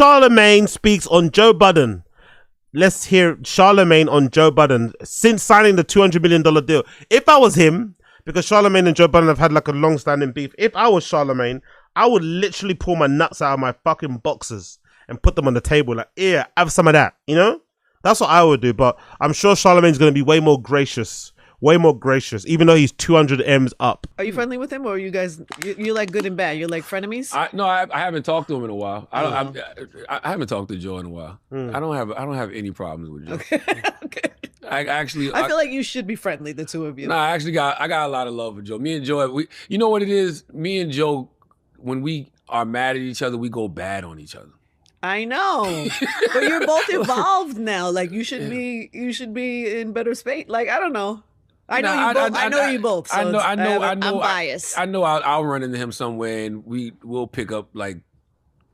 Charlamagne speaks on Joe Budden. Let's hear Charlamagne on Joe Budden since signing the $200 million deal. If I was him, because Charlamagne and Joe Budden have had like a long-standing beef, if I was Charlamagne, I would literally pull my nuts out of my fucking boxes and put them on the table. Like, yeah, have some of that, you know? That's what I would do. But I'm sure Charlamagne's going to be way more gracious, even though he's 200 M's up. Are you friendly with him, or are you guys, you like good and bad? You're like frenemies? No, I haven't talked to him in a while. I haven't talked to Joe in a while. I don't have any problems with Joe. Okay. I feel like you should be friendly, the two of you. No, I got a lot of love for Joe. Me and Joe, you know what it is? Me and Joe, when we are mad at each other, we go bad on each other. I know, but you're both evolved now. Like you should be in better space. Like I don't know. I know you both. So I know. I'm biased. I know. I'll run into him somewhere, and we'll pick up like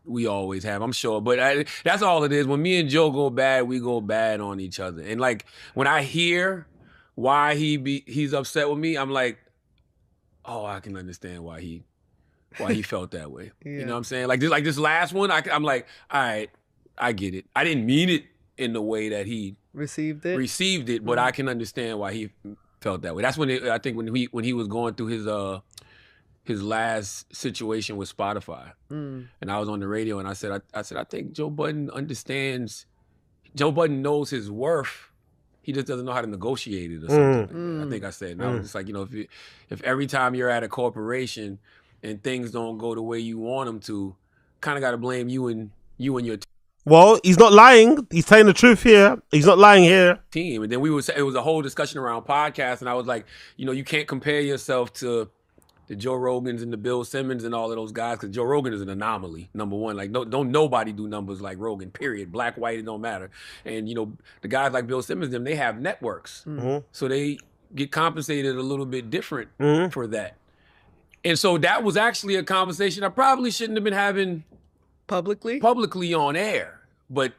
we always have. I'm sure, but that's all it is. When me and Joe go bad, we go bad on each other. And like when I hear why he's upset with me, I'm like, oh, I can understand why he felt that way. Yeah. You know what I'm saying? Like this last one, I'm like, all right, I get it. I didn't mean it in the way that he received it, but I can understand why he felt that way. That's when I think when he was going through his last situation with Spotify, and I was on the radio, and I said I think Joe Budden understands. Joe Budden knows his worth. He just doesn't know how to negotiate it or something. I think I said, and I was just like, you know, if every time you're at a corporation and things don't go the way you want them to, kind of got to blame you and your team. Well, he's not lying. He's telling the truth here. He's not lying here. Team. And then it was a whole discussion around podcasts, and I was like, you know, you can't compare yourself to the Joe Rogans and the Bill Simmons and all of those guys, because Joe Rogan is an anomaly, number one. Like, don't nobody do numbers like Rogan, period. Black, white, it don't matter. And, you know, the guys like Bill Simmons, they have networks. So they get compensated a little bit different for that. And so that was actually a conversation I probably shouldn't have been having publicly on air. But,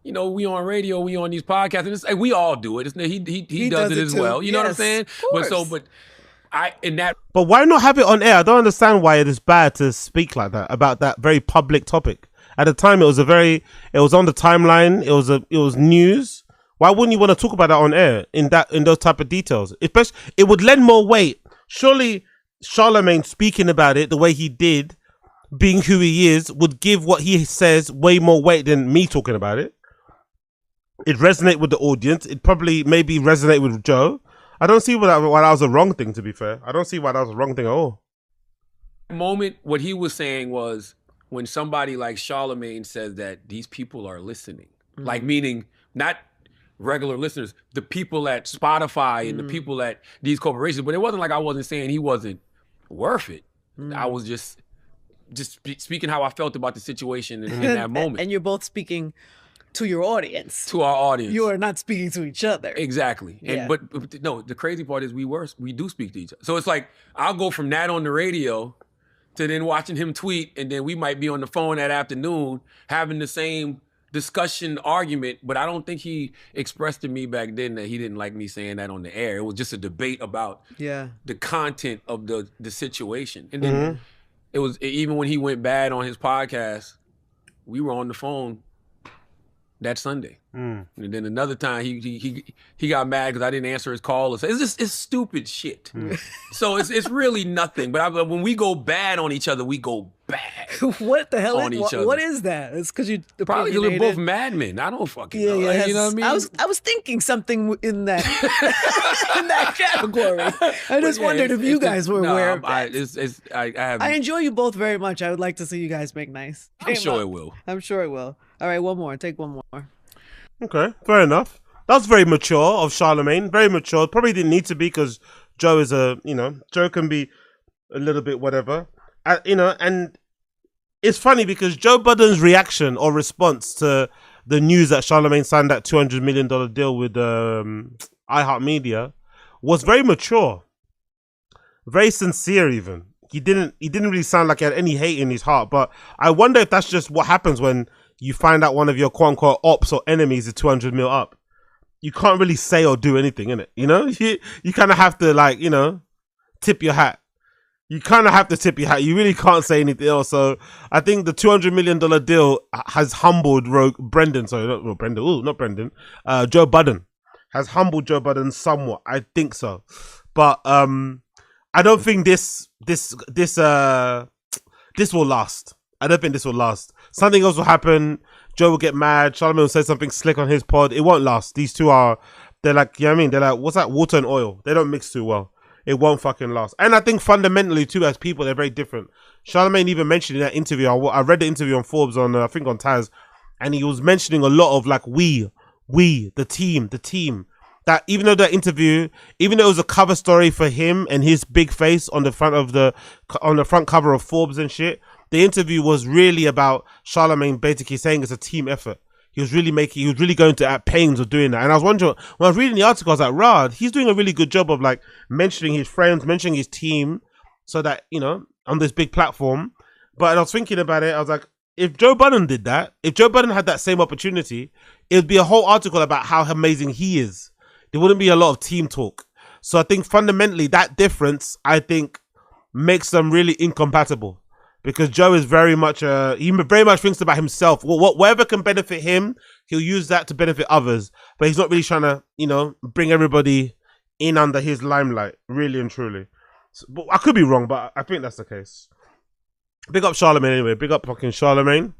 you know, we on radio, we on these podcasts, and it's like we all do it. He does it as well. You know what I'm saying? But why not have it on air? I don't understand why it is bad to speak like that about that very public topic. At the time, it was on the timeline. It was news. Why wouldn't you want to talk about that on air in those type of details? Especially, it would lend more weight. Surely, Charlamagne speaking about it the way he did, being who he is, would give what he says way more weight than me talking about it. It resonate with the audience. It probably maybe resonate with Joe. I don't see why that was a wrong thing, to be fair. I don't see why that was a wrong thing at all. Moment, what he was saying was when somebody like Charlamagne says that these people are listening, like meaning not regular listeners, the people at Spotify and the people at these corporations, but it wasn't like I wasn't saying he wasn't worth it. I was just speaking how I felt about the situation in that moment. And you're both speaking to your audience. To our audience. You are not speaking to each other. Exactly. Yeah. But no, the crazy part is we do speak to each other. So it's like I'll go from that on the radio to then watching him tweet, and then we might be on the phone that afternoon having the same discussion argument, but I don't think he expressed to me back then that he didn't like me saying that on the air. It was just a debate about the content of the situation. And then it was, even when he went bad on his podcast, we were on the phone that Sunday. And then another time he got mad because I didn't answer his call. It's stupid shit. So it's really nothing. But when we go bad on each other, we go bad. What the hell on each other? What is that? It's because you probably because we're both madmen. I don't fucking know. Like, you know what I mean? I was thinking something in that in that category. I just wondered if you guys were aware of that. I enjoy you both very much. I would like to see you guys make nice. I'm sure it will. I'm sure it will. All right, one more. Take one more. Okay, fair enough. That's very mature of Charlamagne. Very mature. Probably didn't need to be because Joe is Joe can be a little bit whatever. And it's funny because Joe Budden's reaction or response to the news that Charlamagne signed that $200 million deal with iHeartMedia was very mature, very sincere. Even he didn't really sound like he had any hate in his heart. But I wonder if that's just what happens when you find out one of your quote unquote ops or enemies is 200 mil up. You can't really say or do anything, innit? You know, you kind of have to tip your hat. you kind of have to tip your hat. You really can't say anything else. So I think the $200 million deal has humbled Brendan. Sorry, not Brendan. Ooh, not Brendan. Joe Budden has humbled Joe Budden somewhat. I think so, but I don't think this will last. I don't think this will last. Something else will happen. Joe will get mad. Charlamagne will say something slick on his pod. It won't last. These two they're like, you know what I mean? They're like, what's that? Water and oil. They don't mix too well. It won't fucking last. And I think fundamentally too, as people, they're very different. Charlamagne even mentioned in that interview, I read the interview on Forbes on, I think on Taz, and he was mentioning a lot of like, we, the team, that even though that interview, even though it was a cover story for him and his big face on the front cover of Forbes and shit, the interview was really about Charlamagne basically saying it's a team effort. He was really going to at pains of doing that. And I was wondering, when I was reading the article, I was like, Rod, he's doing a really good job of like mentioning his friends, mentioning his team, so that, you know, on this big platform. But I was thinking about it, I was like, if Joe Budden did that, if Joe Budden had that same opportunity, it would be a whole article about how amazing he is. There wouldn't be a lot of team talk. So I think fundamentally that difference, I think, makes them really incompatible. Because Joe is very much, he very much thinks about himself. Whatever can benefit him, he'll use that to benefit others. But he's not really trying to, you know, bring everybody in under his limelight, really and truly. So, but I could be wrong, but I think that's the case. Big up Charlamagne anyway. Big up fucking Charlamagne.